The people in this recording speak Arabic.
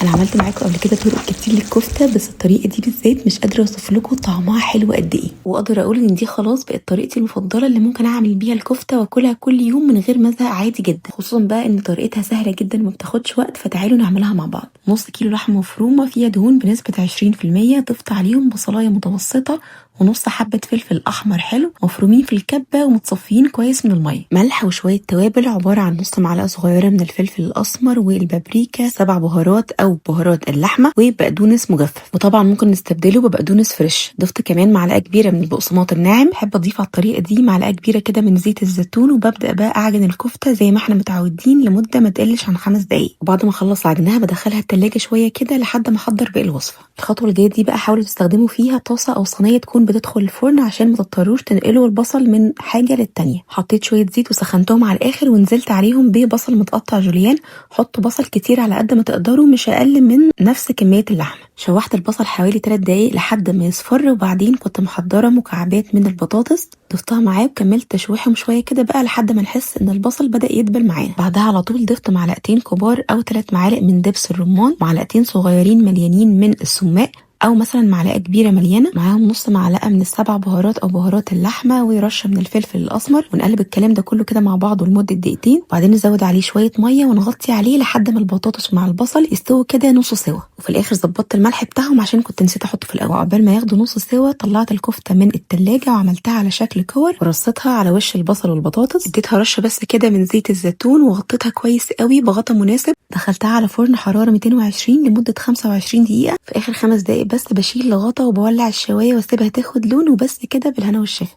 انا عملت معاكم قبل كده طرق كتير للكفته، بس الطريقه دي بالذات مش قادره اوصف لكم طعمها حلو قد ايه، واقدر اقول ان دي خلاص بقت طريقتي المفضله اللي ممكن اعمل بيها الكفته واكلها كل يوم من غير ما ازهق عادي جدا، خصوصا بقى ان طريقتها سهله جدا وما بتاخدش وقت. فتعالوا نعملها مع بعض. نص كيلو لحمه مفرومه فيها دهون بنسبه 20%، ضفت عليهم بصلايه متوسطه ونص حبه فلفل احمر حلو مفرومين في الكبه ومتصفيين كويس من الميه، ملح وشويه توابل عباره عن نص معلقه صغيره من الفلفل الاسمر والبابريكا، 7 بهارات او بهارات اللحمه، وبقدونس مجفف، وطبعا ممكن نستبدله ببقدونس فريش. ضفت كمان معلقه كبيره من البقسماط الناعم. بحب اضيف على الطريقه دي معلقه كبيره كده من زيت الزيتون، وببدا بقى اعجن الكفته زي ما احنا متعودين لمده ما تقلش عن 5 دقائق، وبعد ما اخلص عجنها بدخلها التلاجة شويه كده لحد ما احضر باقي الوصفه. الخطوه اللي جايه دي بقى حاولوا تستخدموا فيها طاسه او صينيه تكون بتدخل الفرن عشان ما تضطروش تنقلوا البصل من حاجه للتانيه. حطيت شويه زيت وسخنتهم على الاخر ونزلت عليهم ببصل متقطع جوليان. حطوا بصل كتير على قد ما تقدروا، مش اقل من نفس كميه اللحمه. شوحت البصل حوالي 3 دقايق لحد ما يصفر، وبعدين كنت محضره مكعبات من البطاطس ضفتها معاه وكملت تشويحهم شويه كده بقى لحد ما نحس ان البصل بدا يدبل معانا. بعدها على طول ضفت معلقتين كبار او 3 معالق من دبس الرمان، معلقتين صغيرين مليانين من السماق او مثلا معلقه كبيره مليانه، معاهم نص معلقه من ال7 بهارات او بهارات اللحمه ورشه من الفلفل الاسمر، ونقلب الكلام ده كله كده مع بعضه لمده دقيقتين، وبعدين نزود عليه شويه ميه ونغطي عليه لحد ما البطاطس مع البصل يستووا كده نص سوا. وفي الاخر ظبطت الملح بتاعهم عشان كنت نسيت احطه في الاول. وعقبال ما ياخدوا نص سوا طلعت الكفته من التلاجة وعملتها على شكل كور ورصيتها على وش البصل والبطاطس، اديتها رشه بس كده من زيت الزيتون وغطيتها كويس قوي بغطا مناسب. دخلتها على فرن حراره 220 لمده 25 دقيقه. في اخر 5 دقايق بس بشيل الغطا وبولع الشوايه واسيبها تاخد لون، وبس كده بالهنا والشفا.